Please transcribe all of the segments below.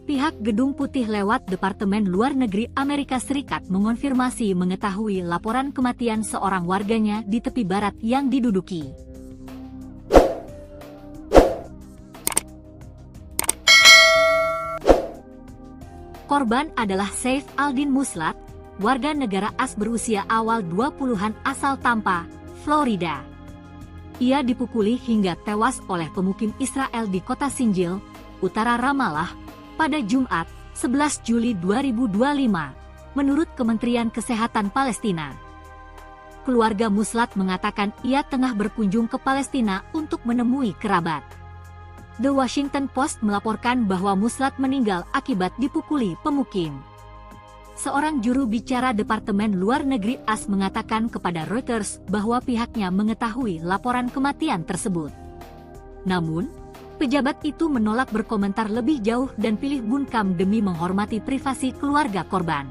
Pihak Gedung Putih lewat Departemen Luar Negeri Amerika Serikat mengonfirmasi mengetahui laporan kematian seorang warganya di tepi barat yang diduduki. Korban adalah Saif Aldin Muslat, warga negara AS berusia awal 20-an asal Tampa, Florida. Ia dipukuli hingga tewas oleh pemukim Israel di kota Sinjil, utara Ramallah, pada Jumat, 11 Juli 2025, menurut Kementerian Kesehatan Palestina. Keluarga Muslat mengatakan ia tengah berkunjung ke Palestina untuk menemui kerabat. The Washington Post melaporkan bahwa Muslat meninggal akibat dipukuli pemukim. Seorang juru bicara Departemen Luar Negeri AS mengatakan kepada Reuters bahwa pihaknya mengetahui laporan kematian tersebut. Namun, pejabat itu menolak berkomentar lebih jauh dan pilih bungkam demi menghormati privasi keluarga korban.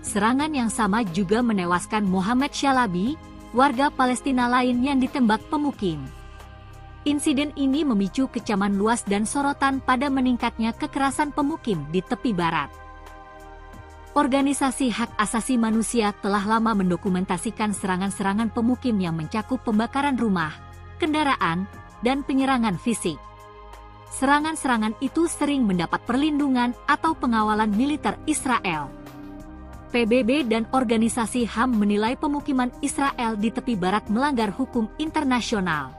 Serangan yang sama juga menewaskan Mohamed Shalabi, warga Palestina lain yang ditembak pemukim. Insiden ini memicu kecaman luas dan sorotan pada meningkatnya kekerasan pemukim di tepi barat. Organisasi hak asasi manusia telah lama mendokumentasikan serangan-serangan pemukim yang mencakup pembakaran rumah, kendaraan, dan penyerangan fisik. Serangan-serangan itu sering mendapat perlindungan atau pengawalan militer Israel. PBB dan organisasi HAM menilai pemukiman Israel di tepi barat melanggar hukum internasional.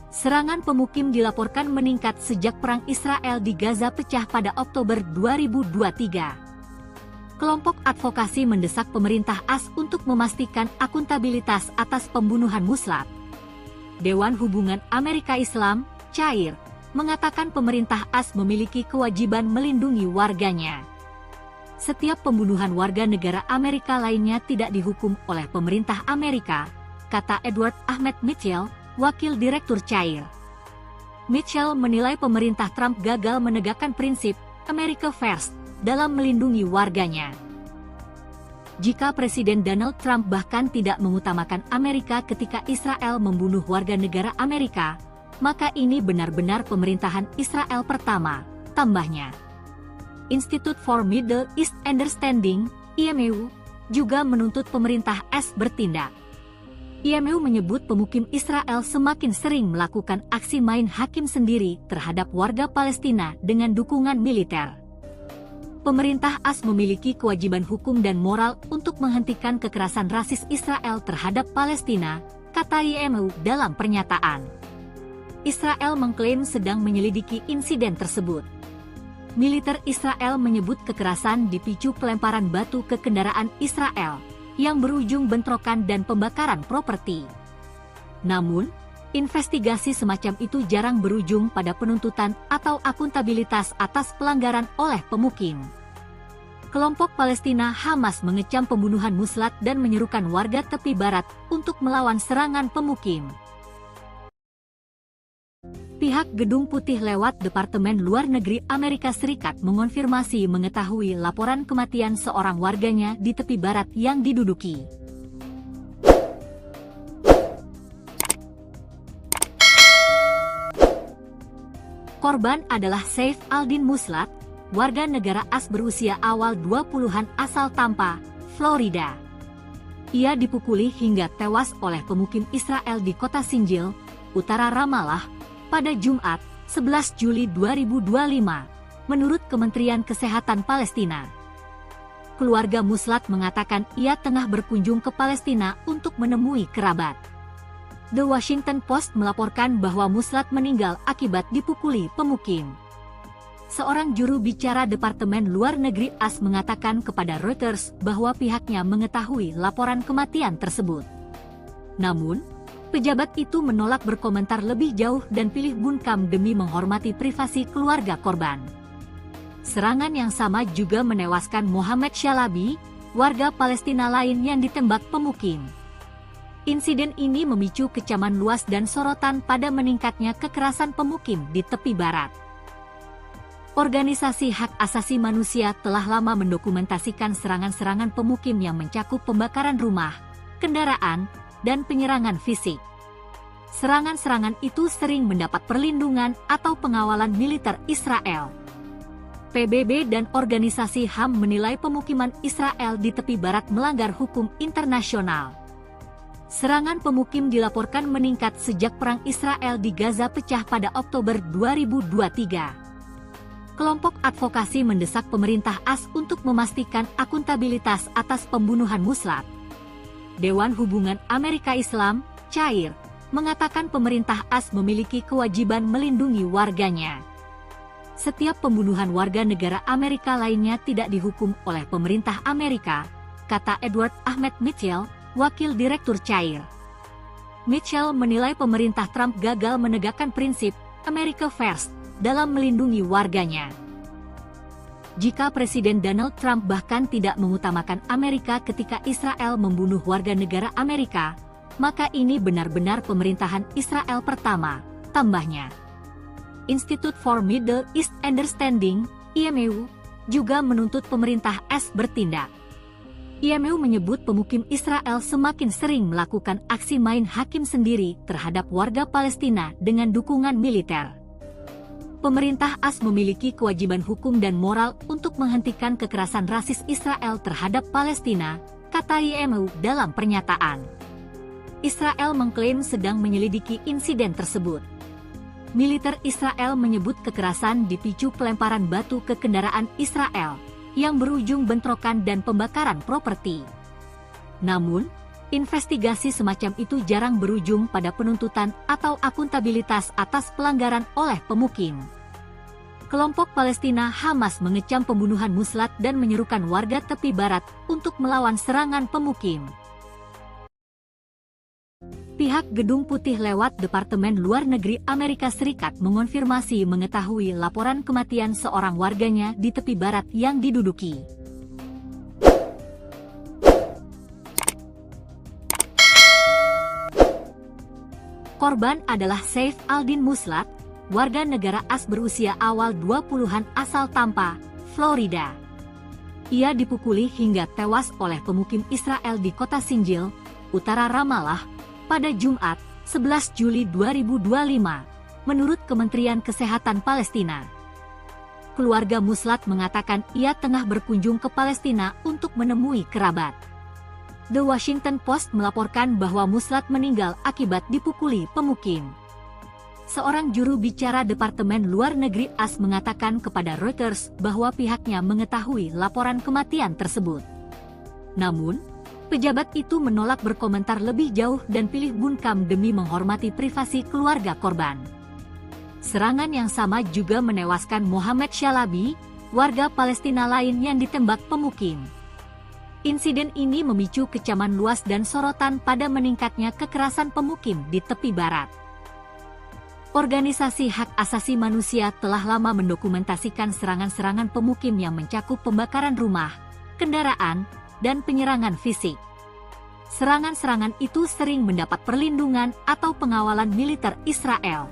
Serangan pemukim dilaporkan meningkat sejak perang Israel di Gaza pecah pada Oktober 2023. Kelompok advokasi mendesak pemerintah AS untuk memastikan akuntabilitas atas pembunuhan Muslat. Dewan Hubungan Amerika Islam, CAIR, mengatakan pemerintah AS memiliki kewajiban melindungi warganya. Setiap pembunuhan warga negara Amerika lainnya tidak dihukum oleh pemerintah Amerika, kata Edward Ahmed Mitchell, wakil direktur CAIR. Mitchell menilai pemerintah Trump gagal menegakkan prinsip America First dalam melindungi warganya. Jika Presiden Donald Trump bahkan tidak mengutamakan Amerika ketika Israel membunuh warga negara Amerika, maka ini benar-benar pemerintahan Israel pertama, tambahnya. Institute for Middle East Understanding, IMU, juga menuntut pemerintah AS bertindak. IMU menyebut pemukim Israel semakin sering melakukan aksi main hakim sendiri terhadap warga Palestina dengan dukungan militer. Pemerintah AS memiliki kewajiban hukum dan moral untuk menghentikan kekerasan rasis Israel terhadap Palestina, kata IMU dalam pernyataan. Israel mengklaim sedang menyelidiki insiden tersebut. Militer Israel menyebut kekerasan dipicu pelemparan batu ke kendaraan Israel, yang berujung bentrokan dan pembakaran properti. Namun, investigasi semacam itu jarang berujung pada penuntutan atau akuntabilitas atas pelanggaran oleh pemukim. Kelompok Palestina Hamas mengecam pembunuhan Muslat dan menyerukan warga tepi barat untuk melawan serangan pemukim. Pihak Gedung Putih lewat Departemen Luar Negeri Amerika Serikat mengonfirmasi mengetahui laporan kematian seorang warganya di tepi barat yang diduduki. Korban adalah Saif Aldin Muslat, warga negara AS berusia awal 20-an asal Tampa, Florida. Ia dipukuli hingga tewas oleh pemukim Israel di kota Sinjil, utara Ramallah, pada Jumat, 11 Juli 2025, menurut Kementerian Kesehatan Palestina. Keluarga Muslat mengatakan ia tengah berkunjung ke Palestina untuk menemui kerabat. The Washington Post melaporkan bahwa Muslat meninggal akibat dipukuli pemukim. Seorang juru bicara Departemen Luar Negeri AS mengatakan kepada Reuters bahwa pihaknya mengetahui laporan kematian tersebut. Namun, pejabat itu menolak berkomentar lebih jauh dan pilih bungkam demi menghormati privasi keluarga korban. Serangan yang sama juga menewaskan Mohamed Shalabi, warga Palestina lain yang ditembak pemukim. Insiden ini memicu kecaman luas dan sorotan pada meningkatnya kekerasan pemukim di tepi barat. Organisasi hak asasi manusia telah lama mendokumentasikan serangan-serangan pemukim yang mencakup pembakaran rumah, kendaraan, dan penyerangan fisik. Serangan-serangan itu sering mendapat perlindungan atau pengawalan militer Israel. PBB dan organisasi HAM menilai pemukiman Israel di tepi barat melanggar hukum internasional. Serangan pemukim dilaporkan meningkat sejak perang Israel di Gaza pecah pada Oktober 2023. Kelompok advokasi mendesak pemerintah AS untuk memastikan akuntabilitas atas pembunuhan Muslat. Dewan Hubungan Amerika Islam, CAIR, mengatakan pemerintah AS memiliki kewajiban melindungi warganya. Setiap pembunuhan warga negara Amerika lainnya tidak dihukum oleh pemerintah Amerika, kata Edward Ahmed Mitchell, wakil direktur CAIR. Mitchell menilai pemerintah Trump gagal menegakkan prinsip America First dalam melindungi warganya. Jika Presiden Donald Trump bahkan tidak mengutamakan Amerika ketika Israel membunuh warga negara Amerika, maka ini benar-benar pemerintahan Israel pertama, tambahnya. Institute for Middle East Understanding, IMEU, juga menuntut pemerintah AS bertindak. IMEU menyebut pemukim Israel semakin sering melakukan aksi main hakim sendiri terhadap warga Palestina dengan dukungan militer. Pemerintah AS memiliki kewajiban hukum dan moral untuk menghentikan kekerasan rasis Israel terhadap Palestina, kata IMEU dalam pernyataan. Israel mengklaim sedang menyelidiki insiden tersebut. Militer Israel menyebut kekerasan dipicu pelemparan batu ke kendaraan Israel, yang berujung bentrokan dan pembakaran properti. Namun, investigasi semacam itu jarang berujung pada penuntutan atau akuntabilitas atas pelanggaran oleh pemukim. Kelompok Palestina Hamas mengecam pembunuhan Muslat dan menyerukan warga tepi barat untuk melawan serangan pemukim. Pihak Gedung Putih lewat Departemen Luar Negeri Amerika Serikat mengonfirmasi mengetahui laporan kematian seorang warganya di tepi barat yang diduduki. Korban adalah Saif Aldin Muslat, warga negara AS berusia awal 20-an asal Tampa, Florida. Ia dipukuli hingga tewas oleh pemukim Israel di kota Sinjil, utara Ramallah, pada Jumat, 11 Juli 2025, menurut Kementerian Kesehatan Palestina. Keluarga Muslat mengatakan ia tengah berkunjung ke Palestina untuk menemui kerabat. The Washington Post melaporkan bahwa Muslat meninggal akibat dipukuli pemukim. Seorang juru bicara Departemen Luar Negeri AS mengatakan kepada Reuters bahwa pihaknya mengetahui laporan kematian tersebut. Namun, pejabat itu menolak berkomentar lebih jauh dan pilih bungkam demi menghormati privasi keluarga korban. Serangan yang sama juga menewaskan Mohamed Shalabi, warga Palestina lain yang ditembak pemukim. Insiden ini memicu kecaman luas dan sorotan pada meningkatnya kekerasan pemukim di tepi barat. Organisasi hak asasi manusia telah lama mendokumentasikan serangan-serangan pemukim yang mencakup pembakaran rumah, kendaraan, dan penyerangan fisik. Serangan-serangan itu sering mendapat perlindungan atau pengawalan militer Israel.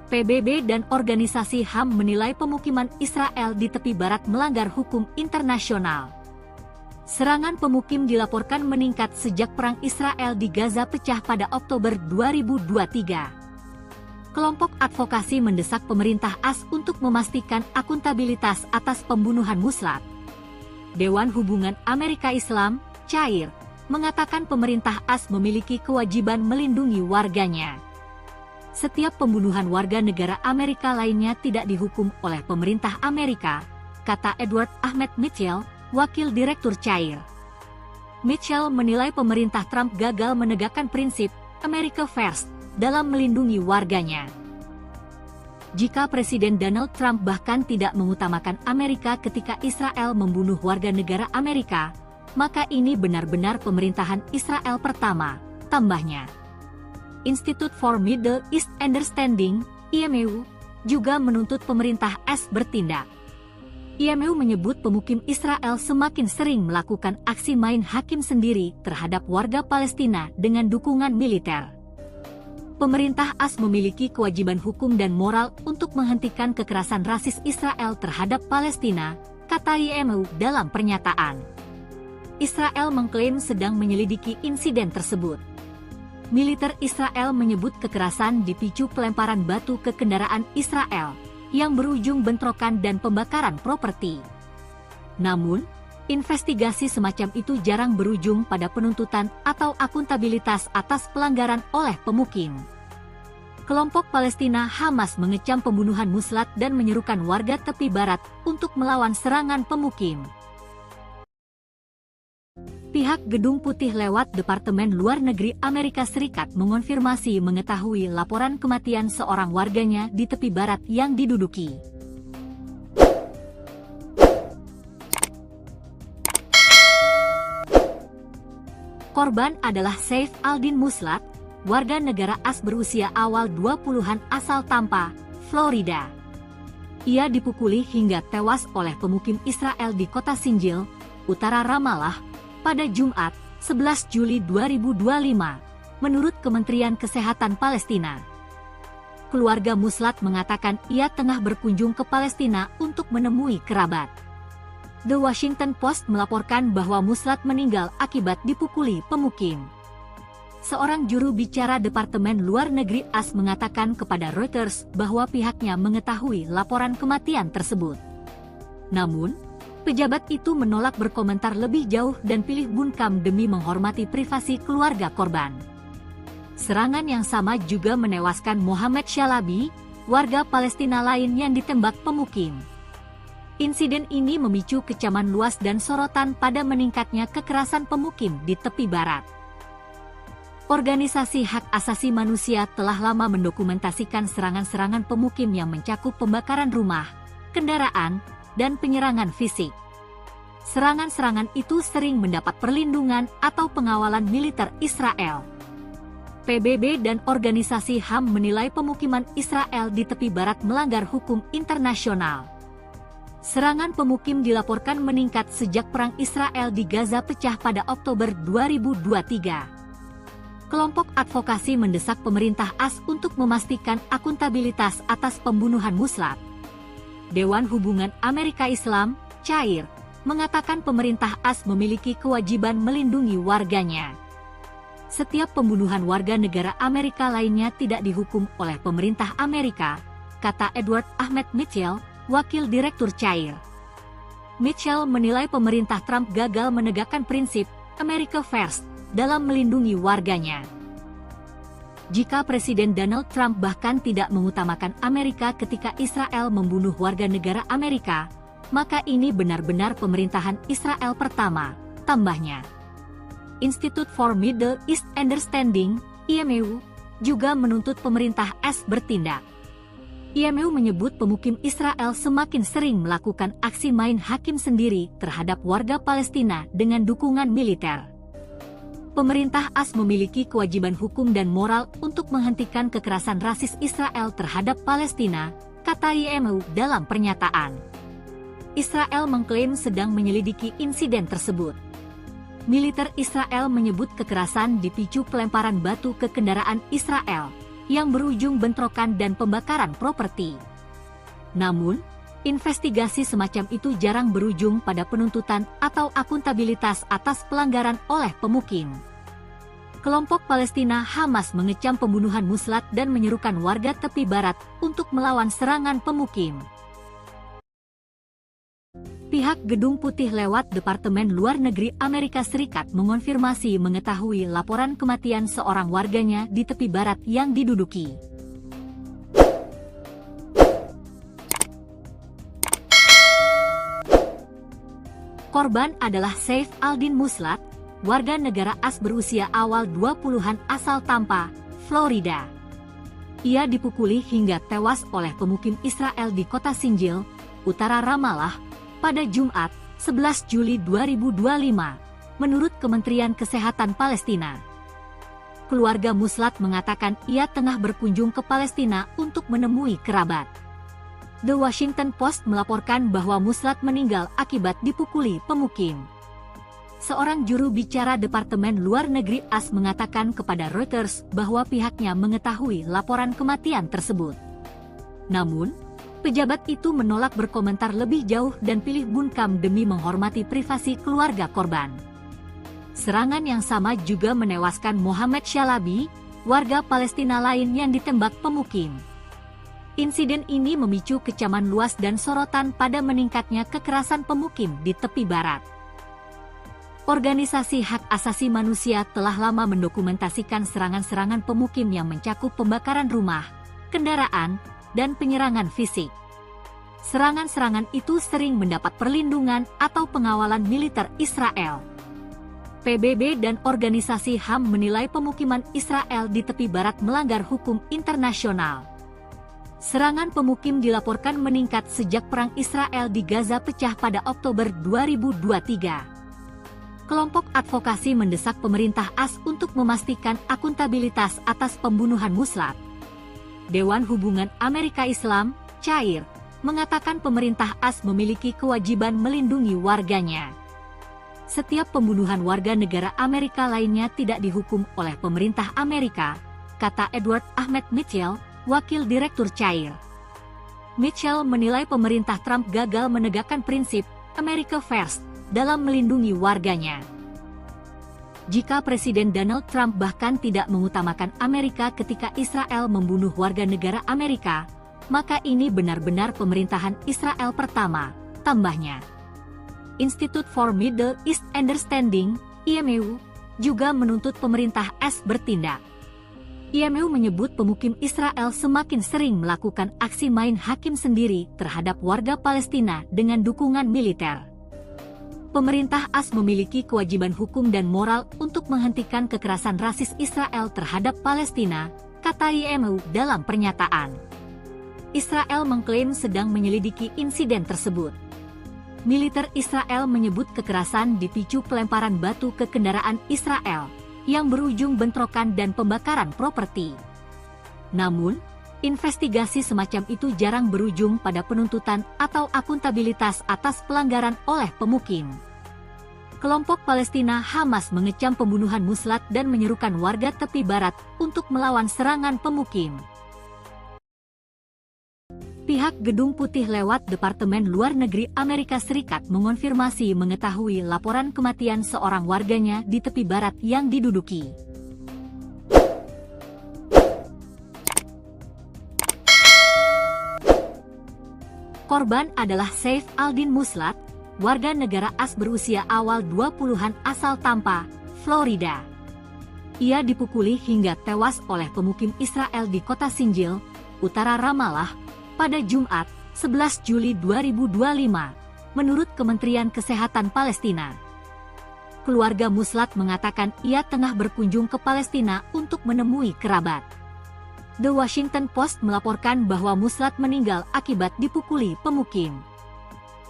PBB dan organisasi HAM menilai pemukiman Israel di tepi barat melanggar hukum internasional. Serangan pemukim dilaporkan meningkat sejak perang Israel di Gaza pecah pada Oktober 2023. Kelompok advokasi mendesak pemerintah AS untuk memastikan akuntabilitas atas pembunuhan Muslat. Dewan Hubungan Amerika Islam, CAIR, mengatakan pemerintah AS memiliki kewajiban melindungi warganya. Setiap pembunuhan warga negara Amerika lainnya tidak dihukum oleh pemerintah Amerika, kata Edward Ahmed Mitchell, wakil direktur CAIR. Mitchell menilai pemerintah Trump gagal menegakkan prinsip America First dalam melindungi warganya. Jika Presiden Donald Trump bahkan tidak mengutamakan Amerika ketika Israel membunuh warga negara Amerika, maka ini benar-benar pemerintahan Israel pertama, tambahnya. Institute for Middle East Understanding, IMEU, juga menuntut pemerintah AS bertindak. IMEU menyebut pemukim Israel semakin sering melakukan aksi main hakim sendiri terhadap warga Palestina dengan dukungan militer. Pemerintah AS memiliki kewajiban hukum dan moral untuk menghentikan kekerasan rasis Israel terhadap Palestina, kata IMEU dalam pernyataan. Israel mengklaim sedang menyelidiki insiden tersebut. Militer Israel menyebut kekerasan dipicu pelemparan batu ke kendaraan Israel, yang berujung bentrokan dan pembakaran properti. Namun, investigasi semacam itu jarang berujung pada penuntutan atau akuntabilitas atas pelanggaran oleh pemukim. Kelompok Palestina Hamas mengecam pembunuhan muslat dan menyerukan warga tepi barat untuk melawan serangan pemukim. Pihak Gedung Putih lewat Departemen Luar Negeri Amerika Serikat mengonfirmasi mengetahui laporan kematian seorang warganya di tepi barat yang diduduki. Korban adalah Saif Aldin Muslat, warga negara AS berusia awal 20-an asal Tampa, Florida. Ia dipukuli hingga tewas oleh pemukim Israel di kota Sinjil, utara Ramallah, pada Jumat, 11 Juli 2025, menurut Kementerian Kesehatan Palestina. Keluarga Muslat mengatakan ia tengah berkunjung ke Palestina untuk menemui kerabat. The Washington Post melaporkan bahwa Muslat meninggal akibat dipukuli pemukim. Seorang juru bicara Departemen Luar Negeri AS mengatakan kepada Reuters bahwa pihaknya mengetahui laporan kematian tersebut. Namun, pejabat itu menolak berkomentar lebih jauh dan pilih bungkam demi menghormati privasi keluarga korban. Serangan yang sama juga menewaskan Mohamed Shalabi, warga Palestina lain yang ditembak pemukim. Insiden ini memicu kecaman luas dan sorotan pada meningkatnya kekerasan pemukim di tepi barat. Organisasi hak asasi manusia telah lama mendokumentasikan serangan-serangan pemukim yang mencakup pembakaran rumah, kendaraan, dan penyerangan fisik. Serangan-serangan itu sering mendapat perlindungan atau pengawalan militer Israel. PBB dan organisasi HAM menilai pemukiman Israel di tepi barat melanggar hukum internasional. Serangan pemukim dilaporkan meningkat sejak perang Israel di Gaza pecah pada Oktober 2023. Kelompok advokasi mendesak pemerintah AS untuk memastikan akuntabilitas atas pembunuhan muslat. Dewan Hubungan Amerika Islam, CAIR, mengatakan pemerintah AS memiliki kewajiban melindungi warganya. Setiap pembunuhan warga negara Amerika lainnya tidak dihukum oleh pemerintah Amerika, kata Edward Ahmed Mitchell, wakil direktur CAIR. Mitchell menilai pemerintah Trump gagal menegakkan prinsip America First dalam melindungi warganya. Jika Presiden Donald Trump bahkan tidak mengutamakan Amerika ketika Israel membunuh warga negara Amerika, maka ini benar-benar pemerintahan Israel pertama, tambahnya. Institute for Middle East Understanding, IMEU, juga menuntut pemerintah AS bertindak. IMEU menyebut pemukim Israel semakin sering melakukan aksi main hakim sendiri terhadap warga Palestina dengan dukungan militer. Pemerintah AS memiliki kewajiban hukum dan moral untuk menghentikan kekerasan rasis Israel terhadap Palestina, kata IMEU dalam pernyataan. Israel mengklaim sedang menyelidiki insiden tersebut. Militer Israel menyebut kekerasan dipicu pelemparan batu ke kendaraan Israel, yang berujung bentrokan dan pembakaran properti. Namun, investigasi semacam itu jarang berujung pada penuntutan atau akuntabilitas atas pelanggaran oleh pemukim. Kelompok Palestina Hamas mengecam pembunuhan muslat dan menyerukan warga tepi barat untuk melawan serangan pemukim. Pihak Gedung Putih lewat Departemen Luar Negeri Amerika Serikat mengonfirmasi mengetahui laporan kematian seorang warganya di tepi barat yang diduduki. Korban adalah Saif Aldin Muslat, warga negara AS berusia awal 20-an asal Tampa, Florida. Ia dipukuli hingga tewas oleh pemukim Israel di kota Sinjil, utara Ramallah, pada Jumat, 11 Juli 2025, menurut Kementerian Kesehatan Palestina. Keluarga Muslat mengatakan ia tengah berkunjung ke Palestina untuk menemui kerabat. The Washington Post melaporkan bahwa Muslat meninggal akibat dipukuli pemukim. Seorang juru bicara Departemen Luar Negeri AS mengatakan kepada Reuters bahwa pihaknya mengetahui laporan kematian tersebut. Namun, pejabat itu menolak berkomentar lebih jauh dan pilih bungkam demi menghormati privasi keluarga korban. Serangan yang sama juga menewaskan Mohamed Shalabi, warga Palestina lain yang ditembak pemukim. Insiden ini memicu kecaman luas dan sorotan pada meningkatnya kekerasan pemukim di tepi barat. Organisasi hak asasi manusia telah lama mendokumentasikan serangan-serangan pemukim yang mencakup pembakaran rumah, kendaraan, dan penyerangan fisik. Serangan-serangan itu sering mendapat perlindungan atau pengawalan militer Israel. PBB dan organisasi HAM menilai pemukiman Israel di tepi barat melanggar hukum internasional. Serangan pemukim dilaporkan meningkat sejak perang Israel di Gaza pecah pada Oktober 2023. Kelompok advokasi mendesak pemerintah AS untuk memastikan akuntabilitas atas pembunuhan muslat. Dewan Hubungan Amerika Islam, CAIR, mengatakan pemerintah AS memiliki kewajiban melindungi warganya. Setiap pembunuhan warga negara Amerika lainnya tidak dihukum oleh pemerintah Amerika, kata Edward Ahmed Mitchell, Wakil Direktur CAIR. Mitchell menilai pemerintah Trump gagal menegakkan prinsip America First dalam melindungi warganya. Jika Presiden Donald Trump bahkan tidak mengutamakan Amerika ketika Israel membunuh warga negara Amerika, maka ini benar-benar pemerintahan Israel pertama, tambahnya. Institute for Middle East Understanding, IMU, juga menuntut pemerintah AS bertindak. IMU menyebut pemukim Israel semakin sering melakukan aksi main hakim sendiri terhadap warga Palestina dengan dukungan militer. Pemerintah AS memiliki kewajiban hukum dan moral untuk menghentikan kekerasan rasis Israel terhadap Palestina, kata IMU dalam pernyataan. Israel mengklaim sedang menyelidiki insiden tersebut. Militer Israel menyebut kekerasan dipicu pelemparan batu ke kendaraan Israel, yang berujung bentrokan dan pembakaran properti. Namun, investigasi semacam itu jarang berujung pada penuntutan atau akuntabilitas atas pelanggaran oleh pemukim. Kelompok Palestina Hamas mengecam pembunuhan muslat dan menyerukan warga tepi barat untuk melawan serangan pemukim. Pihak Gedung Putih lewat Departemen Luar Negeri Amerika Serikat mengonfirmasi mengetahui laporan kematian seorang warganya di tepi barat yang diduduki. Korban adalah Saif Aldin Muslat, warga negara AS berusia awal 20-an asal Tampa, Florida. Ia dipukuli hingga tewas oleh pemukim Israel di kota Sinjil, utara Ramallah, pada Jumat, 11 Juli 2025, menurut Kementerian Kesehatan Palestina. Keluarga Muslat mengatakan ia tengah berkunjung ke Palestina untuk menemui kerabat. The Washington Post melaporkan bahwa Muslat meninggal akibat dipukuli pemukim.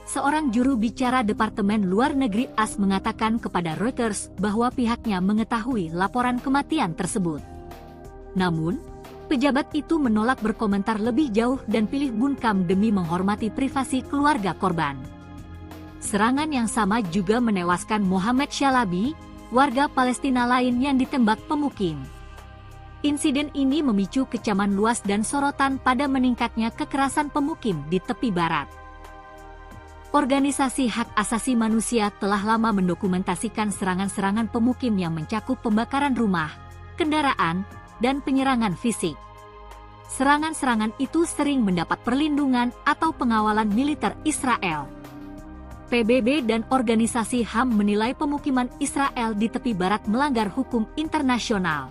Seorang juru bicara Departemen Luar Negeri AS mengatakan kepada Reuters bahwa pihaknya mengetahui laporan kematian tersebut. Namun, pejabat itu menolak berkomentar lebih jauh dan pilih bungkam demi menghormati privasi keluarga korban. Serangan yang sama juga menewaskan Mohamed Shalabi, warga Palestina lain yang ditembak pemukim. Insiden ini memicu kecaman luas dan sorotan pada meningkatnya kekerasan pemukim di tepi barat. Organisasi hak asasi manusia telah lama mendokumentasikan serangan-serangan pemukim yang mencakup pembakaran rumah, kendaraan, dan penyerangan fisik. Serangan-serangan itu sering mendapat perlindungan atau pengawalan militer Israel. PBB dan organisasi HAM menilai pemukiman Israel di tepi barat melanggar hukum internasional.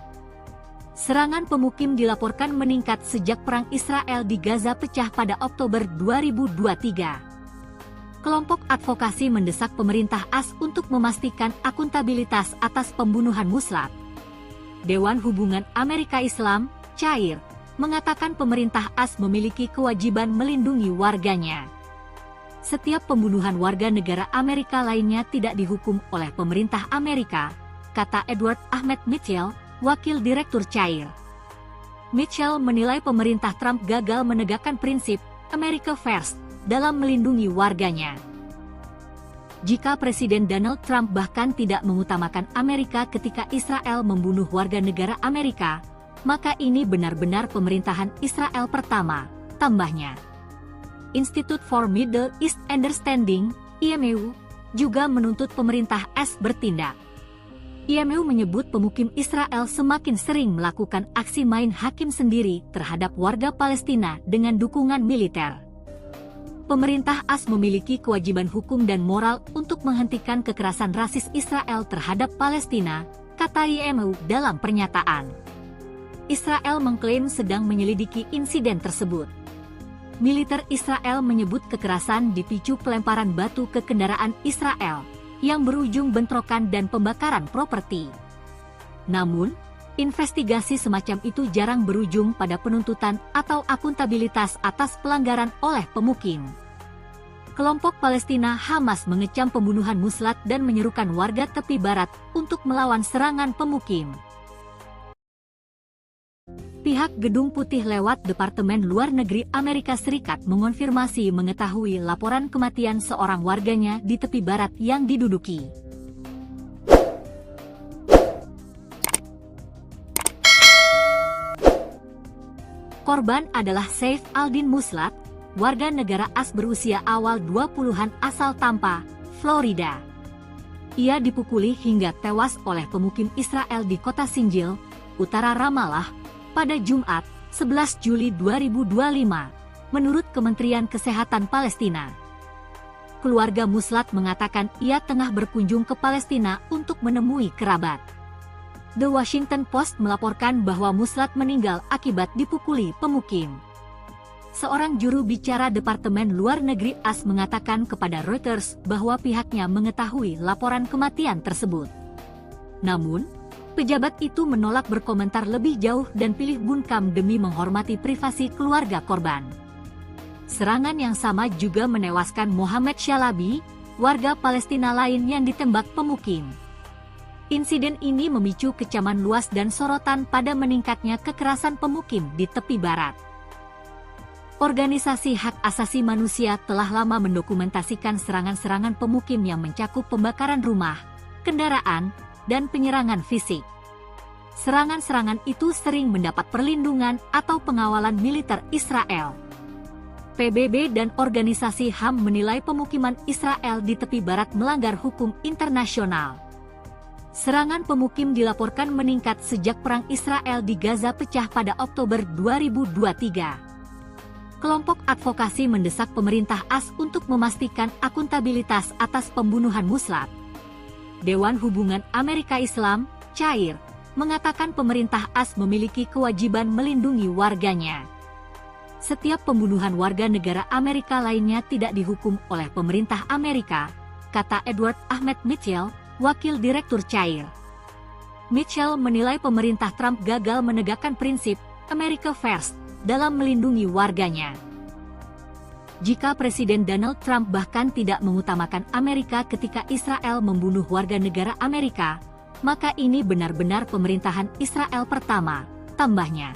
Serangan pemukim dilaporkan meningkat sejak perang Israel di Gaza pecah pada Oktober 2023. Kelompok advokasi mendesak pemerintah AS untuk memastikan akuntabilitas atas pembunuhan muslat. Dewan Hubungan Amerika Islam, CAIR, mengatakan pemerintah AS memiliki kewajiban melindungi warganya. Setiap pembunuhan warga negara Amerika lainnya tidak dihukum oleh pemerintah Amerika, kata Edward Ahmed Mitchell, Wakil Direktur CAIR. Mitchell menilai pemerintah Trump gagal menegakkan prinsip America First dalam melindungi warganya. Jika Presiden Donald Trump bahkan tidak mengutamakan Amerika ketika Israel membunuh warga negara Amerika, maka ini benar-benar pemerintahan Israel pertama, tambahnya. Institute for Middle East Understanding, IMU, juga menuntut pemerintah AS bertindak. IMU menyebut pemukim Israel semakin sering melakukan aksi main hakim sendiri terhadap warga Palestina dengan dukungan militer. Pemerintah AS memiliki kewajiban hukum dan moral untuk menghentikan kekerasan rasis Israel terhadap Palestina, kata IMU dalam pernyataan. Israel mengklaim sedang menyelidiki insiden tersebut. Militer Israel menyebut kekerasan dipicu pelemparan batu ke kendaraan Israel yang berujung bentrokan dan pembakaran properti. Namun, investigasi semacam itu jarang berujung pada penuntutan atau akuntabilitas atas pelanggaran oleh pemukim. Kelompok Palestina Hamas mengecam pembunuhan muslat dan menyerukan warga tepi barat untuk melawan serangan pemukim. Pihak Gedung Putih lewat Departemen Luar Negeri Amerika Serikat mengonfirmasi mengetahui laporan kematian seorang warganya di tepi barat yang diduduki. Korban adalah Saif Aldin Muslat, warga negara AS berusia awal 20-an asal Tampa, Florida. Ia dipukuli hingga tewas oleh pemukim Israel di kota Sinjil, utara Ramallah, pada Jumat, 11 Juli 2025, menurut Kementerian Kesehatan Palestina. Keluarga Muslat mengatakan ia tengah berkunjung ke Palestina untuk menemui kerabat. The Washington Post melaporkan bahwa Muslat meninggal akibat dipukuli pemukim. Seorang juru bicara Departemen Luar Negeri AS mengatakan kepada Reuters bahwa pihaknya mengetahui laporan kematian tersebut. Namun, pejabat itu menolak berkomentar lebih jauh dan pilih bungkam demi menghormati privasi keluarga korban. Serangan yang sama juga menewaskan Mohamed Shalabi, warga Palestina lain yang ditembak pemukim. Insiden ini memicu kecaman luas dan sorotan pada meningkatnya kekerasan pemukim di tepi barat. Organisasi hak asasi manusia telah lama mendokumentasikan serangan-serangan pemukim yang mencakup pembakaran rumah, kendaraan, dan penyerangan fisik. Serangan-serangan itu sering mendapat perlindungan atau pengawalan militer Israel. PBB dan organisasi HAM menilai pemukiman Israel di tepi barat melanggar hukum internasional. Serangan pemukim dilaporkan meningkat sejak perang Israel di Gaza pecah pada Oktober 2023. Kelompok advokasi mendesak pemerintah AS untuk memastikan akuntabilitas atas pembunuhan Muslat. Dewan Hubungan Amerika Islam, CAIR, mengatakan pemerintah AS memiliki kewajiban melindungi warganya. Setiap pembunuhan warga negara Amerika lainnya tidak dihukum oleh pemerintah Amerika, kata Edward Ahmed Mitchell, wakil direktur CAIR. Mitchell menilai pemerintah Trump gagal menegakkan prinsip America First dalam melindungi warganya. Jika Presiden Donald Trump bahkan tidak mengutamakan Amerika ketika Israel membunuh warga negara Amerika, maka ini benar-benar pemerintahan Israel pertama, tambahnya.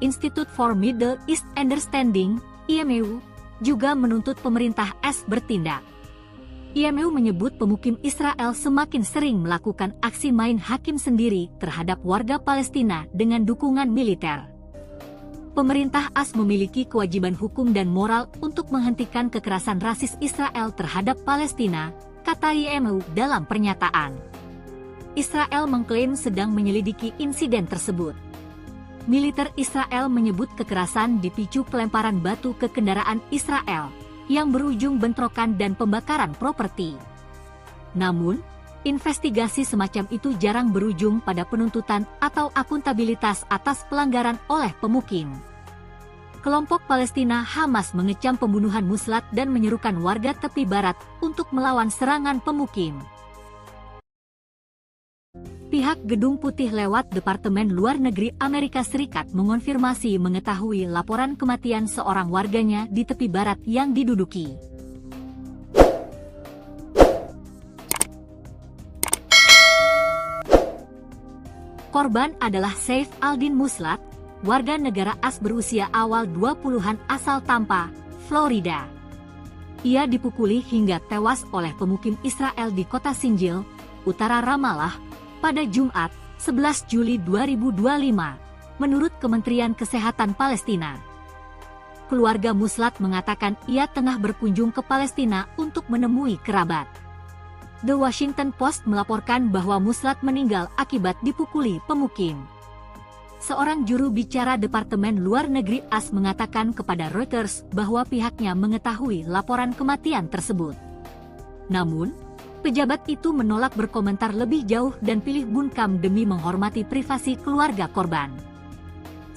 Institute for Middle East Understanding, IMU, juga menuntut pemerintah AS bertindak. IMU menyebut pemukim Israel semakin sering melakukan aksi main hakim sendiri terhadap warga Palestina dengan dukungan militer. Pemerintah AS memiliki kewajiban hukum dan moral untuk menghentikan kekerasan rasis Israel terhadap Palestina, kata IMU dalam pernyataan. Israel mengklaim sedang menyelidiki insiden tersebut. Militer Israel menyebut kekerasan dipicu pelemparan batu ke kendaraan Israel, yang berujung bentrokan dan pembakaran properti. Namun, investigasi semacam itu jarang berujung pada penuntutan atau akuntabilitas atas pelanggaran oleh pemukim. Kelompok Palestina Hamas mengecam pembunuhan Muslat dan menyerukan warga tepi barat untuk melawan serangan pemukim. Pihak Gedung Putih lewat Departemen Luar Negeri Amerika Serikat mengonfirmasi mengetahui laporan kematian seorang warganya di tepi barat yang diduduki. Korban adalah Saif Aldin Muslat, warga negara AS berusia awal 20-an asal Tampa, Florida. Ia dipukuli hingga tewas oleh pemukim Israel di kota Sinjil, utara Ramallah, pada Jumat, 11 Juli 2025, menurut Kementerian Kesehatan Palestina. Keluarga Muslat mengatakan ia tengah berkunjung ke Palestina untuk menemui kerabat. The Washington Post melaporkan bahwa Muslat meninggal akibat dipukuli pemukim. Seorang juru bicara Departemen Luar Negeri AS mengatakan kepada Reuters bahwa pihaknya mengetahui laporan kematian tersebut. Namun, pejabat itu menolak berkomentar lebih jauh dan pilih bungkam demi menghormati privasi keluarga korban.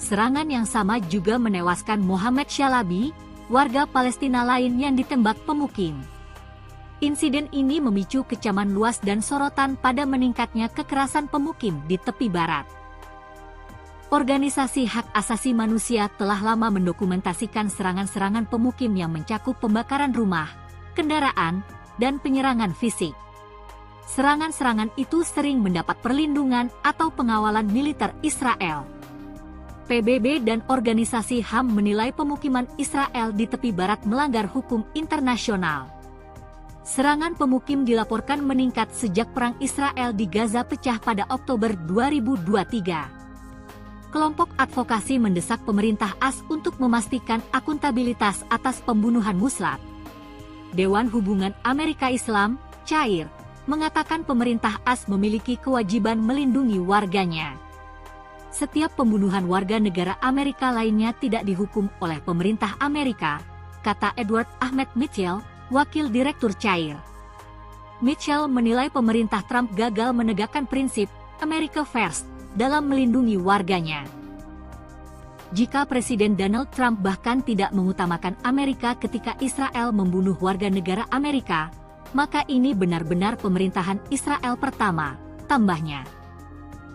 Serangan yang sama juga menewaskan Mohamed Shalabi, warga Palestina lain yang ditembak pemukim. Insiden ini memicu kecaman luas dan sorotan pada meningkatnya kekerasan pemukim di tepi barat. Organisasi hak asasi manusia telah lama mendokumentasikan serangan-serangan pemukim yang mencakup pembakaran rumah, kendaraan, dan penyerangan fisik. Serangan-serangan itu sering mendapat perlindungan atau pengawalan militer Israel. PBB dan organisasi HAM menilai pemukiman Israel di tepi barat melanggar hukum internasional. Serangan pemukim dilaporkan meningkat sejak perang Israel di Gaza pecah pada Oktober 2023. Kelompok advokasi mendesak pemerintah AS untuk memastikan akuntabilitas atas pembunuhan Muslat. Dewan Hubungan Amerika Islam, CAIR, mengatakan pemerintah AS memiliki kewajiban melindungi warganya. Setiap pembunuhan warga negara Amerika lainnya tidak dihukum oleh pemerintah Amerika, kata Edward Ahmed Mitchell, wakil direktur CAIR. Mitchell menilai pemerintah Trump gagal menegakkan prinsip America First dalam melindungi warganya. Jika Presiden Donald Trump bahkan tidak mengutamakan Amerika ketika Israel membunuh warga negara Amerika, maka ini benar-benar pemerintahan Israel pertama, tambahnya.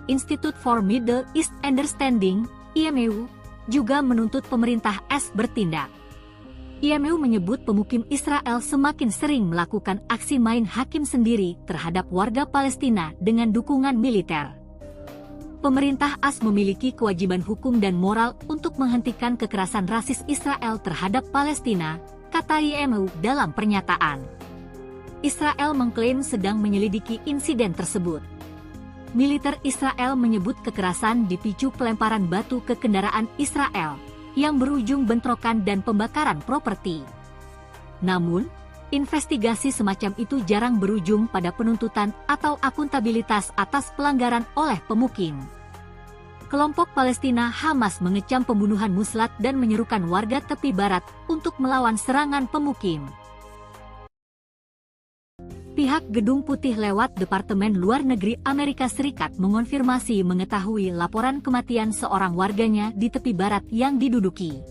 Institute for Middle East Understanding, IMEU, juga menuntut pemerintah AS bertindak. IMEU menyebut pemukim Israel semakin sering melakukan aksi main hakim sendiri terhadap warga Palestina dengan dukungan militer. Pemerintah AS memiliki kewajiban hukum dan moral untuk menghentikan kekerasan rasis Israel terhadap Palestina, kata IMEU dalam pernyataan. Israel mengklaim sedang menyelidiki insiden tersebut. Militer Israel menyebut kekerasan dipicu pelemparan batu ke kendaraan Israel, yang berujung bentrokan dan pembakaran properti. Namun, investigasi semacam itu jarang berujung pada penuntutan atau akuntabilitas atas pelanggaran oleh pemukim. Kelompok Palestina Hamas mengecam pembunuhan Muslat dan menyerukan warga tepi barat untuk melawan serangan pemukim. Pihak Gedung Putih lewat Departemen Luar Negeri Amerika Serikat mengonfirmasi mengetahui laporan kematian seorang warganya di tepi barat yang diduduki.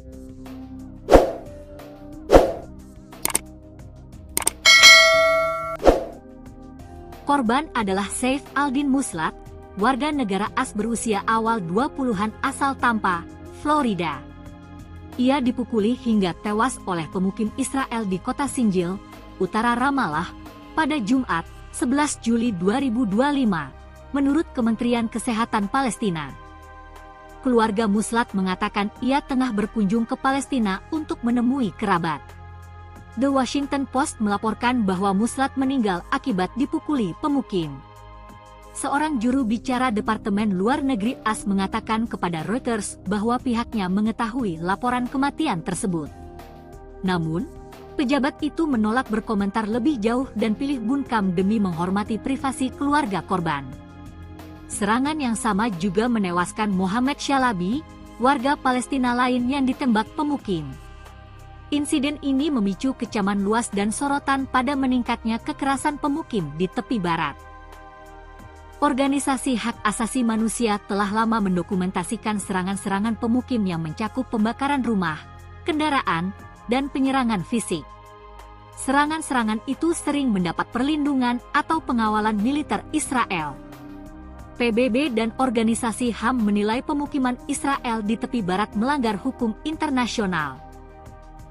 Korban adalah Saif Aldin Muslat, warga negara AS berusia awal 20-an asal Tampa, Florida. Ia dipukuli hingga tewas oleh pemukim Israel di kota Sinjil, utara Ramallah, pada Jumat, 11 Juli 2025, menurut Kementerian Kesehatan Palestina. Keluarga Muslat mengatakan ia tengah berkunjung ke Palestina untuk menemui kerabat. The Washington Post melaporkan bahwa Muslat meninggal akibat dipukuli pemukim. Seorang juru bicara Departemen Luar Negeri AS mengatakan kepada Reuters bahwa pihaknya mengetahui laporan kematian tersebut. Namun, pejabat itu menolak berkomentar lebih jauh dan pilih bungkam demi menghormati privasi keluarga korban. Serangan yang sama juga menewaskan Mohamed Shalabi, warga Palestina lain yang ditembak pemukim. Insiden ini memicu kecaman luas dan sorotan pada meningkatnya kekerasan pemukim di tepi barat. Organisasi hak asasi manusia telah lama mendokumentasikan serangan-serangan pemukim yang mencakup pembakaran rumah, kendaraan, dan penyerangan fisik. Serangan-serangan itu sering mendapat perlindungan atau pengawalan militer Israel. PBB dan organisasi HAM menilai pemukiman Israel di tepi barat melanggar hukum internasional.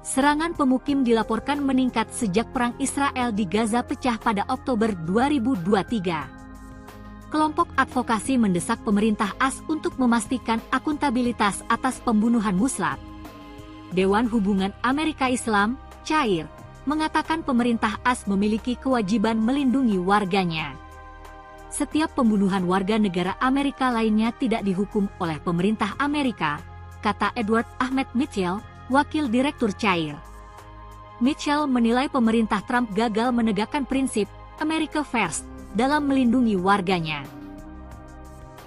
Serangan pemukim dilaporkan meningkat sejak perang Israel di Gaza pecah pada Oktober 2023. Kelompok advokasi mendesak pemerintah AS untuk memastikan akuntabilitas atas pembunuhan Muslat. Dewan Hubungan Amerika Islam, CAIR, mengatakan pemerintah AS memiliki kewajiban melindungi warganya. Setiap pembunuhan warga negara Amerika lainnya tidak dihukum oleh pemerintah Amerika, kata Edward Ahmed Mitchell, wakil direktur CAIR. Mitchell menilai pemerintah Trump gagal menegakkan prinsip America First, dalam melindungi warganya.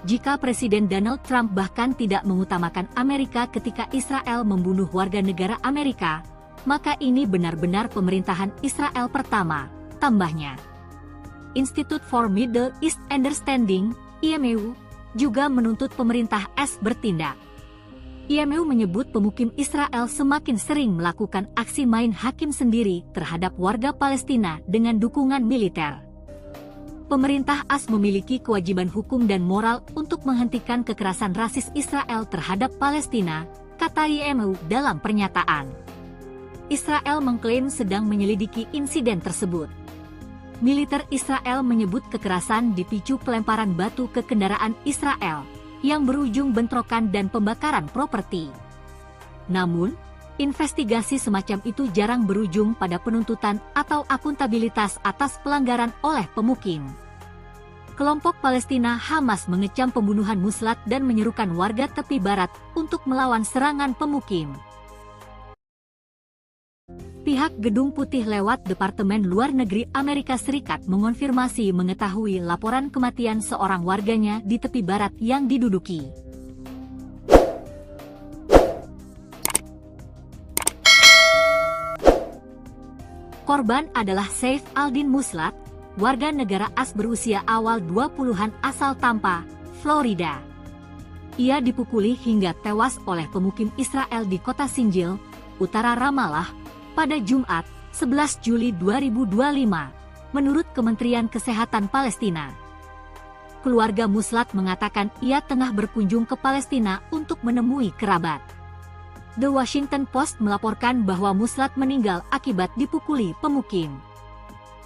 Jika Presiden Donald Trump bahkan tidak mengutamakan Amerika ketika Israel membunuh warga negara Amerika, maka ini benar-benar pemerintahan Israel pertama, tambahnya. Institute for Middle East Understanding, IMEU, juga menuntut pemerintah AS bertindak. IMEU menyebut pemukim Israel semakin sering melakukan aksi main hakim sendiri terhadap warga Palestina dengan dukungan militer. Pemerintah AS memiliki kewajiban hukum dan moral untuk menghentikan kekerasan rasis Israel terhadap Palestina, kata IMEU dalam pernyataan. Israel mengklaim sedang menyelidiki insiden tersebut. Militer Israel menyebut kekerasan dipicu pelemparan batu ke kendaraan Israel, yang berujung bentrokan dan pembakaran properti. Namun, investigasi semacam itu jarang berujung pada penuntutan atau akuntabilitas atas pelanggaran oleh pemukim. Kelompok Palestina Hamas mengecam pembunuhan muslat dan menyerukan warga tepi barat untuk melawan serangan pemukim. Pihak Gedung Putih lewat Departemen Luar Negeri Amerika Serikat mengonfirmasi mengetahui laporan kematian seorang warganya di tepi barat yang diduduki. Korban adalah Saif Aldin Muslat, warga negara AS berusia awal 20-an asal Tampa, Florida. Ia dipukuli hingga tewas oleh pemukim Israel di kota Sinjil, utara Ramallah, pada Jumat, 11 Juli 2025, menurut Kementerian Kesehatan Palestina. Keluarga Muslat mengatakan ia tengah berkunjung ke Palestina untuk menemui kerabat. The Washington Post melaporkan bahwa Muslat meninggal akibat dipukuli pemukim.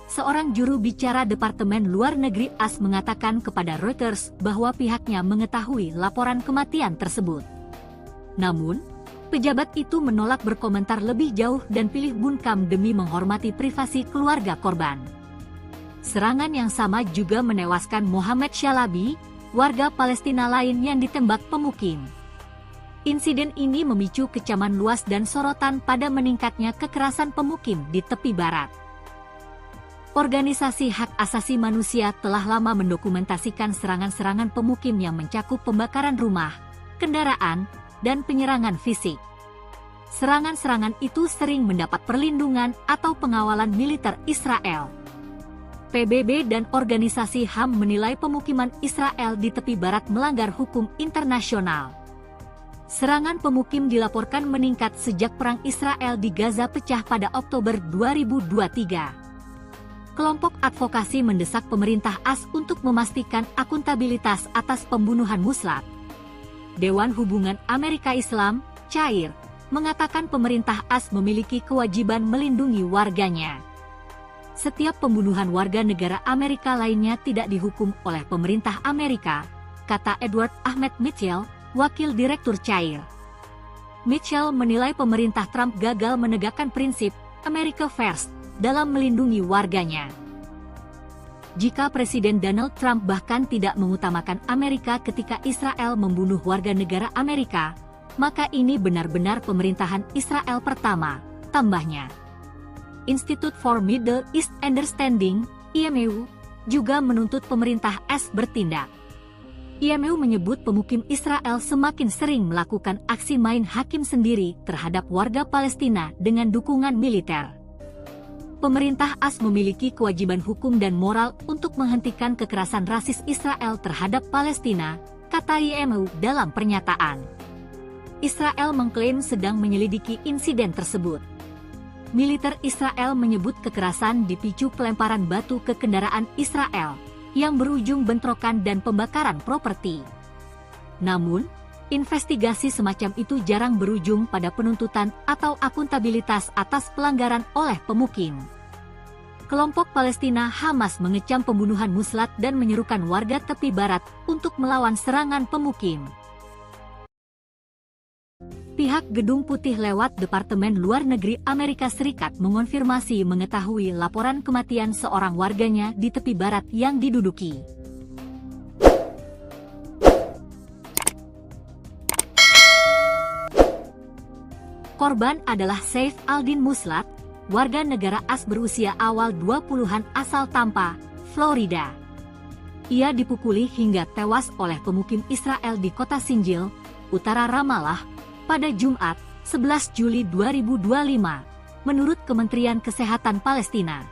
Seorang juru bicara Departemen Luar Negeri AS mengatakan kepada Reuters bahwa pihaknya mengetahui laporan kematian tersebut. Namun, pejabat itu menolak berkomentar lebih jauh dan pilih bungkam demi menghormati privasi keluarga korban. Serangan yang sama juga menewaskan Mohamed Shalabi, warga Palestina lain yang ditembak pemukim. Insiden ini memicu kecaman luas dan sorotan pada meningkatnya kekerasan pemukim di tepi barat. Organisasi hak asasi manusia telah lama mendokumentasikan serangan-serangan pemukim yang mencakup pembakaran rumah, kendaraan, dan penyerangan fisik. Serangan-serangan itu sering mendapat perlindungan atau pengawalan militer Israel. PBB dan organisasi HAM menilai pemukiman Israel di tepi barat melanggar hukum internasional. Serangan pemukim dilaporkan meningkat sejak perang Israel di Gaza pecah pada Oktober 2023. Kelompok advokasi mendesak pemerintah AS untuk memastikan akuntabilitas atas pembunuhan muslat. Dewan Hubungan Amerika Islam, CAIR, mengatakan pemerintah AS memiliki kewajiban melindungi warganya. Setiap pembunuhan warga negara Amerika lainnya tidak dihukum oleh pemerintah Amerika, kata Edward Ahmed Mitchell, Wakil Direktur CAIR. Mitchell menilai pemerintah Trump gagal menegakkan prinsip America First dalam melindungi warganya. Jika Presiden Donald Trump bahkan tidak mengutamakan Amerika ketika Israel membunuh warga negara Amerika, maka ini benar-benar pemerintahan Israel pertama, tambahnya. Institute for Middle East Understanding, IMEU, juga menuntut pemerintah AS bertindak. IMEU menyebut pemukim Israel semakin sering melakukan aksi main hakim sendiri terhadap warga Palestina dengan dukungan militer. Pemerintah AS memiliki kewajiban hukum dan moral untuk menghentikan kekerasan rasis Israel terhadap Palestina, kata IMEU dalam pernyataan. Israel mengklaim sedang menyelidiki insiden tersebut. Militer Israel menyebut kekerasan dipicu pelemparan batu ke kendaraan Israel, yang berujung bentrokan dan pembakaran properti. Namun, investigasi semacam itu jarang berujung pada penuntutan atau akuntabilitas atas pelanggaran oleh pemukim. Kelompok Palestina Hamas mengecam pembunuhan muslat dan menyerukan warga tepi barat untuk melawan serangan pemukim. Pihak Gedung Putih lewat Departemen Luar Negeri Amerika Serikat mengonfirmasi mengetahui laporan kematian seorang warganya di tepi barat yang diduduki. Korban adalah Saif Aldin Muslat, warga negara AS berusia awal 20-an asal Tampa, Florida. Ia dipukuli hingga tewas oleh pemukim Israel di kota Sinjil, utara Ramallah, pada Jumat, 11 Juli 2025, menurut Kementerian Kesehatan Palestina.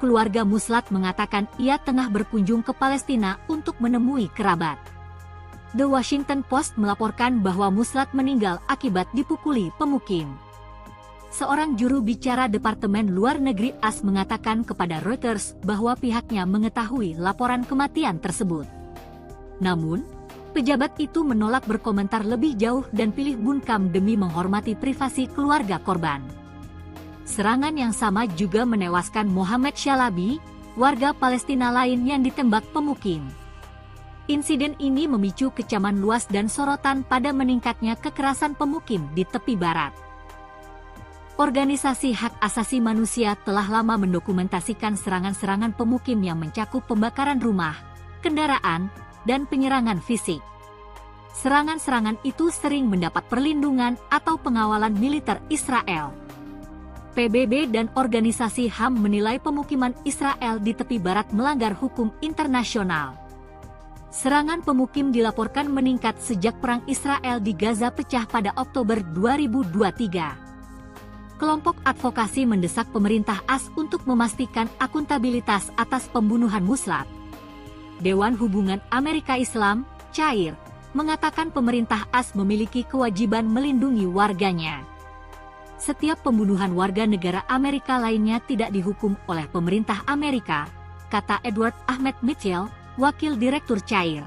Keluarga Muslat mengatakan ia tengah berkunjung ke Palestina untuk menemui kerabat. The Washington Post melaporkan bahwa Muslat meninggal akibat dipukuli pemukim. Seorang juru bicara Departemen Luar Negeri AS mengatakan kepada Reuters bahwa pihaknya mengetahui laporan kematian tersebut. Namun, pejabat itu menolak berkomentar lebih jauh dan pilih bungkam demi menghormati privasi keluarga korban. Serangan yang sama juga menewaskan Mohamed Shalabi, warga Palestina lain yang ditembak pemukim. Insiden ini memicu kecaman luas dan sorotan pada meningkatnya kekerasan pemukim di tepi barat. Organisasi hak asasi manusia telah lama mendokumentasikan serangan-serangan pemukim yang mencakup pembakaran rumah, kendaraan, dan penyerangan fisik. Serangan-serangan itu sering mendapat perlindungan atau pengawalan militer Israel. PBB dan organisasi HAM menilai pemukiman Israel di tepi barat melanggar hukum internasional. Serangan pemukim dilaporkan meningkat sejak perang Israel di Gaza pecah pada Oktober 2023. Kelompok advokasi mendesak pemerintah AS untuk memastikan akuntabilitas atas pembunuhan Muslat. Dewan Hubungan Amerika Islam, CAIR, mengatakan pemerintah AS memiliki kewajiban melindungi warganya. Setiap pembunuhan warga negara Amerika lainnya tidak dihukum oleh pemerintah Amerika, kata Edward Ahmed Mitchell, wakil direktur CAIR.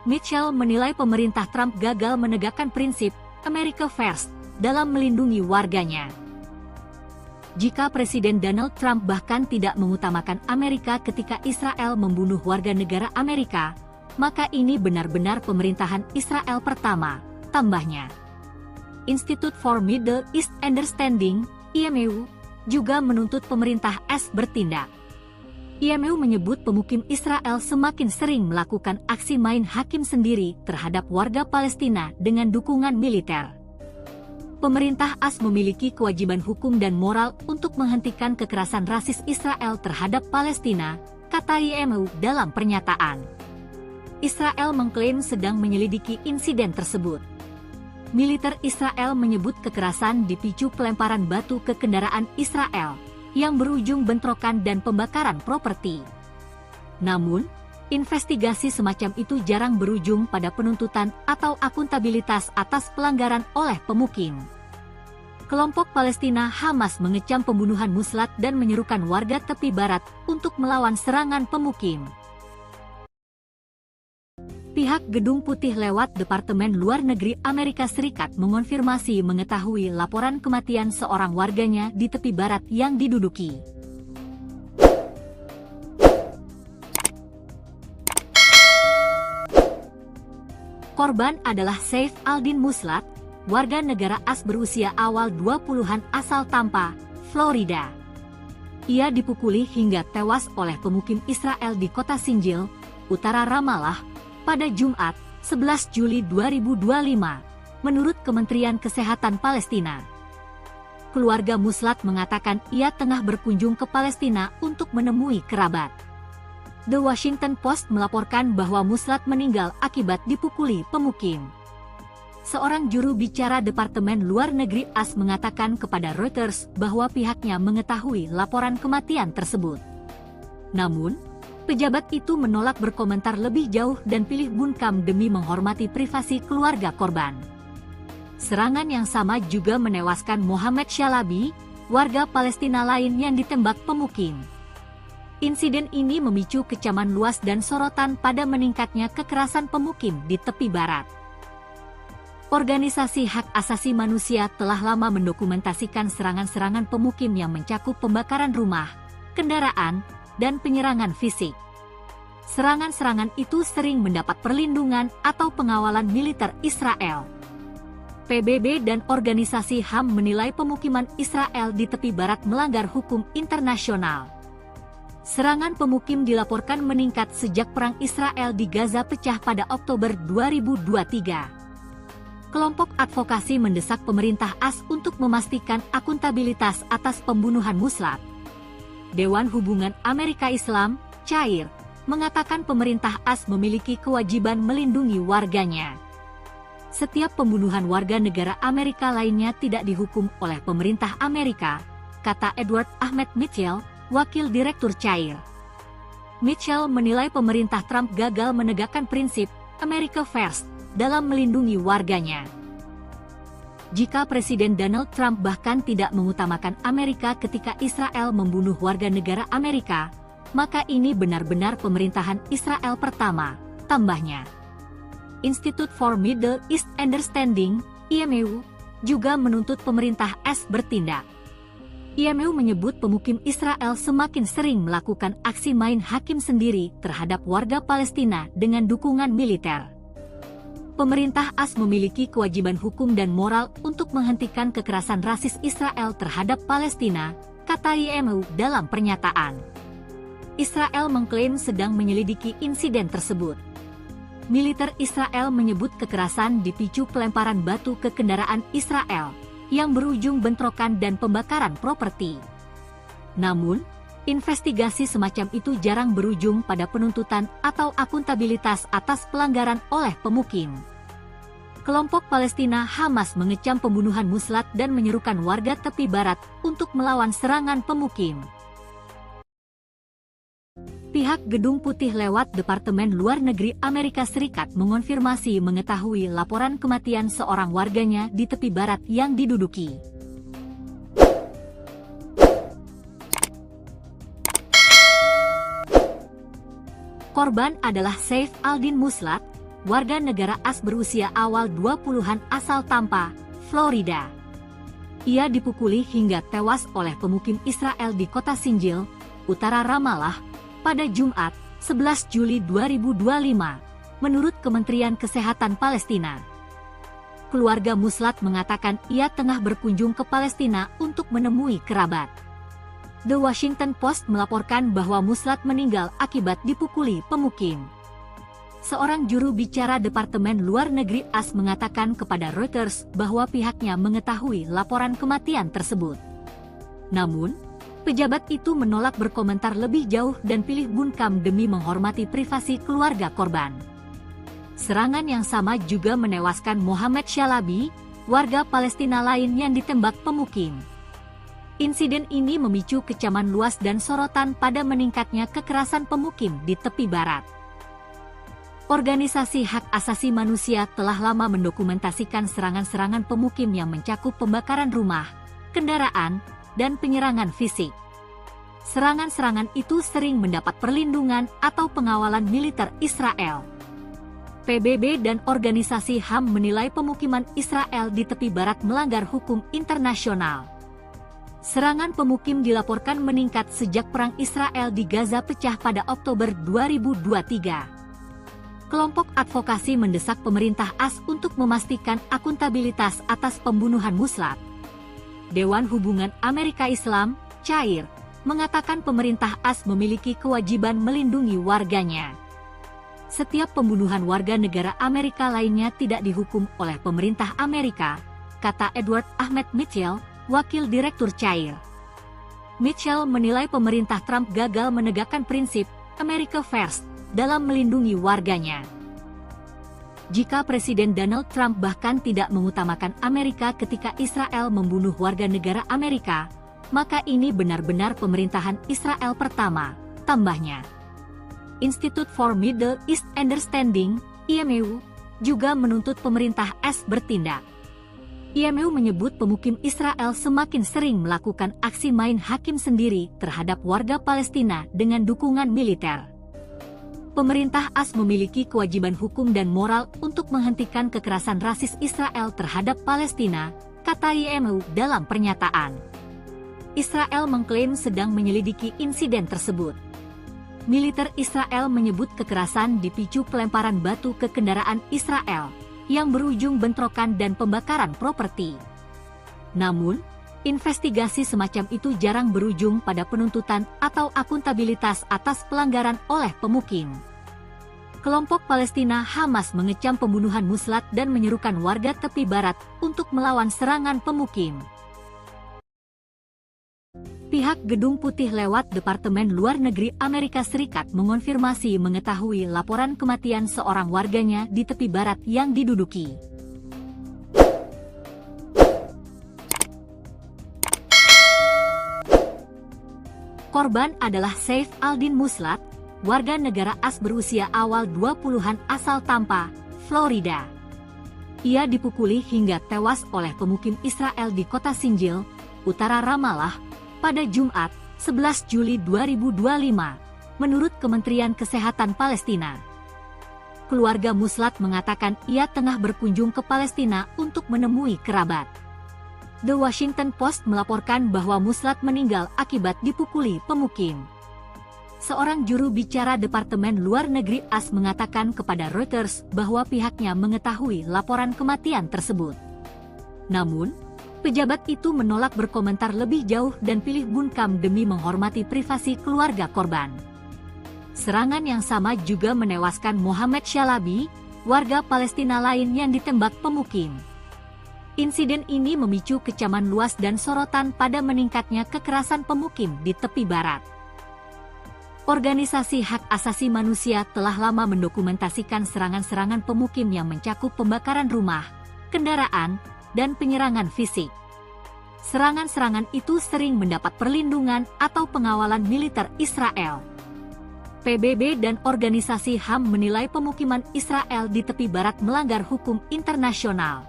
Mitchell menilai pemerintah Trump gagal menegakkan prinsip America First dalam melindungi warganya. Jika Presiden Donald Trump bahkan tidak mengutamakan Amerika ketika Israel membunuh warga negara Amerika, maka ini benar-benar pemerintahan Israel pertama, tambahnya. Institute for Middle East Understanding, IMEU, juga menuntut pemerintah AS bertindak. IMEU menyebut pemukim Israel semakin sering melakukan aksi main hakim sendiri terhadap warga Palestina dengan dukungan militer. Pemerintah AS memiliki kewajiban hukum dan moral untuk menghentikan kekerasan rasis Israel terhadap Palestina, kata IMEU dalam pernyataan. Israel mengklaim sedang menyelidiki insiden tersebut. Militer Israel menyebut kekerasan dipicu pelemparan batu ke kendaraan Israel, yang berujung bentrokan dan pembakaran properti. Namun, investigasi semacam itu jarang berujung pada penuntutan atau akuntabilitas atas pelanggaran oleh pemukim. Kelompok Palestina Hamas mengecam pembunuhan Muslat dan menyerukan warga tepi barat untuk melawan serangan pemukim. Pihak Gedung Putih lewat Departemen Luar Negeri Amerika Serikat mengonfirmasi mengetahui laporan kematian seorang warganya di tepi barat yang diduduki. Korban adalah Saif Aldin Muslat, warga negara AS berusia awal 20-an asal Tampa, Florida. Ia dipukuli hingga tewas oleh pemukim Israel di kota Sinjil, utara Ramallah, pada Jumat, 11 Juli 2025, menurut Kementerian Kesehatan Palestina. Keluarga Muslat mengatakan ia tengah berkunjung ke Palestina untuk menemui kerabat. The Washington Post melaporkan bahwa Muslat meninggal akibat dipukuli pemukim. Seorang juru bicara Departemen Luar Negeri AS mengatakan kepada Reuters bahwa pihaknya mengetahui laporan kematian tersebut. Namun, pejabat itu menolak berkomentar lebih jauh dan pilih bungkam demi menghormati privasi keluarga korban. Serangan yang sama juga menewaskan Mohamed Shalabi, warga Palestina lain yang ditembak pemukim. Insiden ini memicu kecaman luas dan sorotan pada meningkatnya kekerasan pemukim di tepi barat. Organisasi hak asasi manusia telah lama mendokumentasikan serangan-serangan pemukim yang mencakup pembakaran rumah, kendaraan, dan penyerangan fisik. Serangan-serangan itu sering mendapat perlindungan atau pengawalan militer Israel. PBB dan organisasi HAM menilai pemukiman Israel di tepi barat melanggar hukum internasional. Serangan pemukim dilaporkan meningkat sejak perang Israel di Gaza pecah pada Oktober 2023. Kelompok advokasi mendesak pemerintah AS untuk memastikan akuntabilitas atas pembunuhan Muslat. Dewan Hubungan Amerika Islam, CAIR, mengatakan pemerintah AS memiliki kewajiban melindungi warganya. Setiap pembunuhan warga negara Amerika lainnya tidak dihukum oleh pemerintah Amerika, kata Edward Ahmed Mitchell, wakil direktur CAIR. Mitchell menilai pemerintah Trump gagal menegakkan prinsip America First dalam melindungi warganya. Jika Presiden Donald Trump bahkan tidak mengutamakan Amerika ketika Israel membunuh warga negara Amerika, maka ini benar-benar pemerintahan Israel pertama, tambahnya. Institute for Middle East Understanding, IMU, juga menuntut pemerintah AS bertindak. IMU menyebut pemukim Israel semakin sering melakukan aksi main hakim sendiri terhadap warga Palestina dengan dukungan militer. Pemerintah AS memiliki kewajiban hukum dan moral untuk menghentikan kekerasan rasis Israel terhadap Palestina, kata IMU dalam pernyataan. Israel mengklaim sedang menyelidiki insiden tersebut. Militer Israel menyebut kekerasan dipicu pelemparan batu ke kendaraan Israel, yang berujung bentrokan dan pembakaran properti. Namun, investigasi semacam itu jarang berujung pada penuntutan atau akuntabilitas atas pelanggaran oleh pemukim. Kelompok Palestina Hamas mengecam pembunuhan Muslat dan menyerukan warga tepi barat untuk melawan serangan pemukim. Pihak Gedung Putih lewat Departemen Luar Negeri Amerika Serikat mengonfirmasi mengetahui laporan kematian seorang warganya di tepi barat yang diduduki. Korban adalah Saif Aldin Muslat, warga negara AS berusia awal 20-an asal Tampa, Florida. Ia dipukuli hingga tewas oleh pemukim Israel di kota Sinjil, utara Ramallah, pada Jumat, 11 Juli 2025, menurut Kementerian Kesehatan Palestina. Keluarga Muslat mengatakan ia tengah berkunjung ke Palestina untuk menemui kerabat. The Washington Post melaporkan bahwa Muslat meninggal akibat dipukuli pemukim. Seorang juru bicara Departemen Luar Negeri AS mengatakan kepada Reuters bahwa pihaknya mengetahui laporan kematian tersebut. Namun, pejabat itu menolak berkomentar lebih jauh dan pilih bungkam demi menghormati privasi keluarga korban. Serangan yang sama juga menewaskan Mohamed Shalabi, warga Palestina lain yang ditembak pemukim. Insiden ini memicu kecaman luas dan sorotan pada meningkatnya kekerasan pemukim di tepi barat. Organisasi hak asasi manusia telah lama mendokumentasikan serangan-serangan pemukim yang mencakup pembakaran rumah, kendaraan, dan penyerangan fisik. Serangan-serangan itu sering mendapat perlindungan atau pengawalan militer Israel. PBB dan organisasi HAM menilai pemukiman Israel di tepi barat melanggar hukum internasional. Serangan pemukim dilaporkan meningkat sejak perang Israel di Gaza pecah pada Oktober 2023. Kelompok advokasi mendesak pemerintah AS untuk memastikan akuntabilitas atas pembunuhan Muslat. Dewan Hubungan Amerika Islam, CAIR, mengatakan pemerintah AS memiliki kewajiban melindungi warganya. Setiap pembunuhan warga negara Amerika lainnya tidak dihukum oleh pemerintah Amerika, kata Edward Ahmed Mitchell, wakil direktur CAIR. Mitchell menilai pemerintah Trump gagal menegakkan prinsip America First dalam melindungi warganya. Jika Presiden Donald Trump bahkan tidak mengutamakan Amerika ketika Israel membunuh warga negara Amerika, maka ini benar-benar pemerintahan Israel pertama, tambahnya. Institute for Middle East Understanding, IMU, juga menuntut pemerintah AS bertindak. IMU menyebut pemukim Israel semakin sering melakukan aksi main hakim sendiri terhadap warga Palestina dengan dukungan militer. Pemerintah AS memiliki kewajiban hukum dan moral untuk menghentikan kekerasan rasis Israel terhadap Palestina, kata IMU dalam pernyataan. Israel mengklaim sedang menyelidiki insiden tersebut. Militer Israel menyebut kekerasan dipicu pelemparan batu ke kendaraan Israel, yang berujung bentrokan dan pembakaran properti. Namun, investigasi semacam itu jarang berujung pada penuntutan atau akuntabilitas atas pelanggaran oleh pemukim. Kelompok Palestina Hamas mengecam pembunuhan muslat dan menyerukan warga tepi barat untuk melawan serangan pemukim. Pihak Gedung Putih lewat Departemen Luar Negeri Amerika Serikat mengonfirmasi mengetahui laporan kematian seorang warganya di tepi barat yang diduduki. Korban adalah Saif Aldin Muslat, warga negara AS berusia awal 20-an asal Tampa, Florida. Ia dipukuli hingga tewas oleh pemukim Israel di kota Sinjil, utara Ramallah, pada Jumat, 11 Juli 2025, menurut Kementerian Kesehatan Palestina. Keluarga Muslat mengatakan ia tengah berkunjung ke Palestina untuk menemui kerabat. The Washington Post melaporkan bahwa Muslat meninggal akibat dipukuli pemukim. Seorang juru bicara Departemen Luar Negeri AS mengatakan kepada Reuters bahwa pihaknya mengetahui laporan kematian tersebut. Namun, pejabat itu menolak berkomentar lebih jauh dan pilih bungkam demi menghormati privasi keluarga korban. Serangan yang sama juga menewaskan Mohamed Shalabi, warga Palestina lain yang ditembak pemukim. Insiden ini memicu kecaman luas dan sorotan pada meningkatnya kekerasan pemukim di tepi barat. Organisasi hak asasi manusia telah lama mendokumentasikan serangan-serangan pemukim yang mencakup pembakaran rumah, kendaraan, dan penyerangan fisik. Serangan-serangan itu sering mendapat perlindungan atau pengawalan militer Israel. PBB dan organisasi HAM menilai pemukiman Israel di tepi barat melanggar hukum internasional.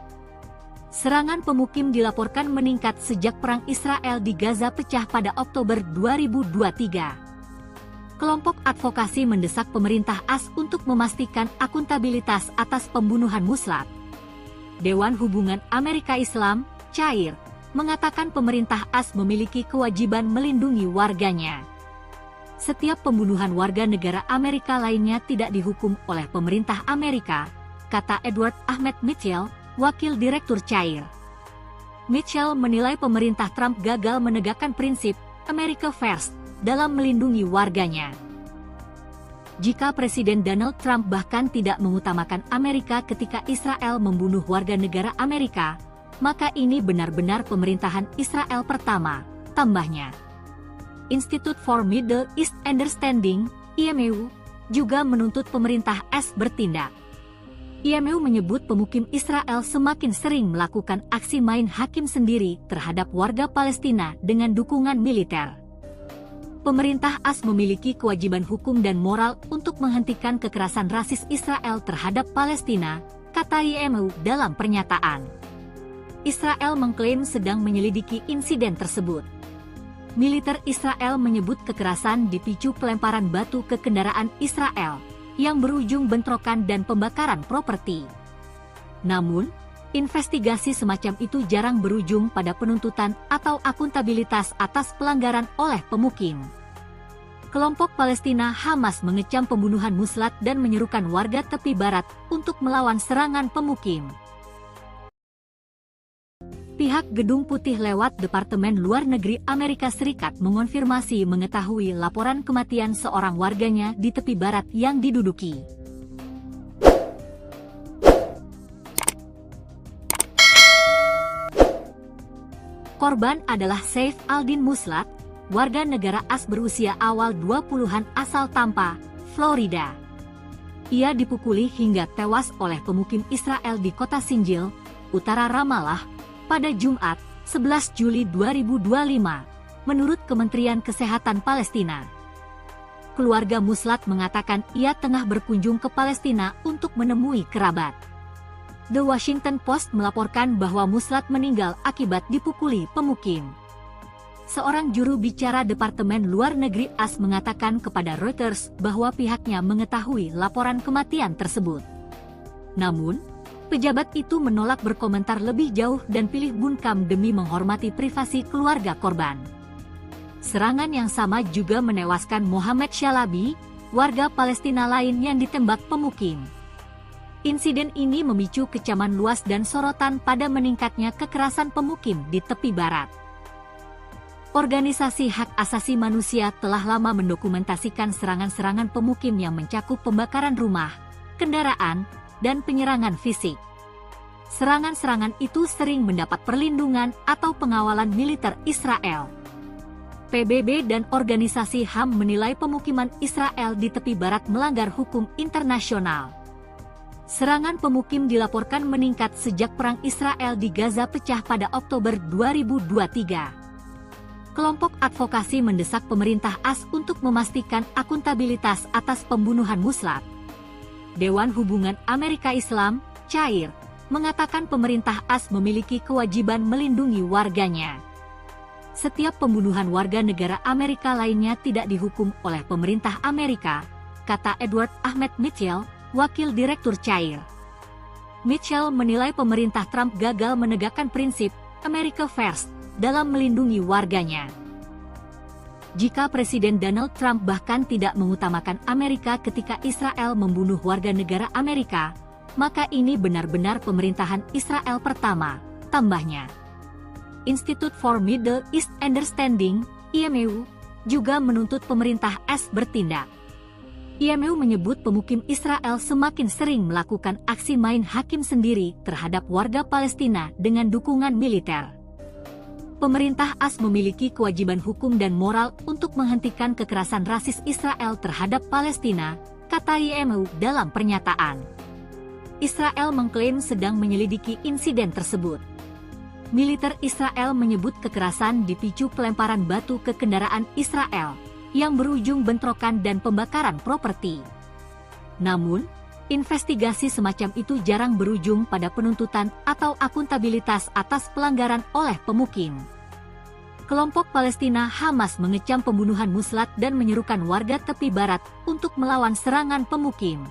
Serangan pemukim dilaporkan meningkat sejak perang Israel di Gaza pecah pada Oktober 2023. Kelompok advokasi mendesak pemerintah AS untuk memastikan akuntabilitas atas pembunuhan muslat. Dewan Hubungan Amerika Islam, CAIR, mengatakan pemerintah AS memiliki kewajiban melindungi warganya. Setiap pembunuhan warga negara Amerika lainnya tidak dihukum oleh pemerintah Amerika, kata Edward Ahmed Mitchell, Wakil Direktur CAIR. Mitchell menilai pemerintah Trump gagal menegakkan prinsip America First dalam melindungi warganya. Jika Presiden Donald Trump bahkan tidak mengutamakan Amerika ketika Israel membunuh warga negara Amerika, maka ini benar-benar pemerintahan Israel pertama, tambahnya. Institute for Middle East Understanding, IMEU, juga menuntut pemerintah AS bertindak. IMEU menyebut pemukim Israel semakin sering melakukan aksi main hakim sendiri terhadap warga Palestina dengan dukungan militer. Pemerintah AS memiliki kewajiban hukum dan moral untuk menghentikan kekerasan rasis Israel terhadap Palestina, kata IMEU dalam pernyataan. Israel mengklaim sedang menyelidiki insiden tersebut. Militer Israel menyebut kekerasan dipicu pelemparan batu ke kendaraan Israel, yang berujung bentrokan dan pembakaran properti. Namun, investigasi semacam itu jarang berujung pada penuntutan atau akuntabilitas atas pelanggaran oleh pemukim. Kelompok Palestina Hamas mengecam pembunuhan muslat dan menyerukan warga tepi barat untuk melawan serangan pemukim. Pihak Gedung Putih lewat Departemen Luar Negeri Amerika Serikat mengonfirmasi mengetahui laporan kematian seorang warganya di tepi barat yang diduduki. Korban adalah Saif Aldin Muslat, warga negara AS berusia awal 20-an asal Tampa, Florida. Ia dipukuli hingga tewas oleh pemukim Israel di kota Sinjil, utara Ramallah, pada Jumat, 11 Juli 2025, menurut Kementerian Kesehatan Palestina. Keluarga Muslat mengatakan ia tengah berkunjung ke Palestina untuk menemui kerabat. The Washington Post melaporkan bahwa Muslat meninggal akibat dipukuli pemukim. Seorang juru bicara Departemen Luar Negeri AS mengatakan kepada Reuters bahwa pihaknya mengetahui laporan kematian tersebut. Namun, pejabat itu menolak berkomentar lebih jauh dan pilih bungkam demi menghormati privasi keluarga korban. Serangan yang sama juga menewaskan Mohamed Shalabi, warga Palestina lain yang ditembak pemukim. Insiden ini memicu kecaman luas dan sorotan pada meningkatnya kekerasan pemukim di tepi barat. Organisasi hak asasi manusia telah lama mendokumentasikan serangan-serangan pemukim yang mencakup pembakaran rumah, kendaraan, dan penyerangan fisik. Serangan-serangan itu sering mendapat perlindungan atau pengawalan militer Israel. PBB dan organisasi HAM menilai pemukiman Israel di tepi barat melanggar hukum internasional. Serangan pemukim dilaporkan meningkat sejak perang Israel di Gaza pecah pada Oktober 2023. Kelompok advokasi mendesak pemerintah AS untuk memastikan akuntabilitas atas pembunuhan muslat. Dewan Hubungan Amerika Islam, CAIR, mengatakan pemerintah AS memiliki kewajiban melindungi warganya. Setiap pembunuhan warga negara Amerika lainnya tidak dihukum oleh pemerintah Amerika, kata Edward Ahmed Mitchell, wakil direktur CAIR. Mitchell menilai pemerintah Trump gagal menegakkan prinsip America First dalam melindungi warganya. Jika Presiden Donald Trump bahkan tidak mengutamakan Amerika ketika Israel membunuh warga negara Amerika, maka ini benar-benar pemerintahan Israel pertama, tambahnya. Institute for Middle East Understanding, IMU, juga menuntut pemerintah AS bertindak. IMU menyebut pemukim Israel semakin sering melakukan aksi main hakim sendiri terhadap warga Palestina dengan dukungan militer. Pemerintah AS memiliki kewajiban hukum dan moral untuk menghentikan kekerasan rasis Israel terhadap Palestina, kata IMU dalam pernyataan. Israel mengklaim sedang menyelidiki insiden tersebut. Militer Israel menyebut kekerasan dipicu pelemparan batu ke kendaraan Israel, yang berujung bentrokan dan pembakaran properti. Namun, investigasi semacam itu jarang berujung pada penuntutan atau akuntabilitas atas pelanggaran oleh pemukim. Kelompok Palestina Hamas mengecam pembunuhan muslat dan menyerukan warga tepi barat untuk melawan serangan pemukim.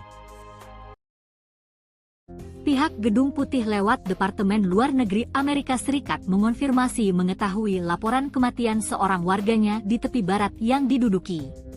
Pihak Gedung Putih lewat Departemen Luar Negeri Amerika Serikat mengonfirmasi mengetahui laporan kematian seorang warganya di tepi barat yang diduduki.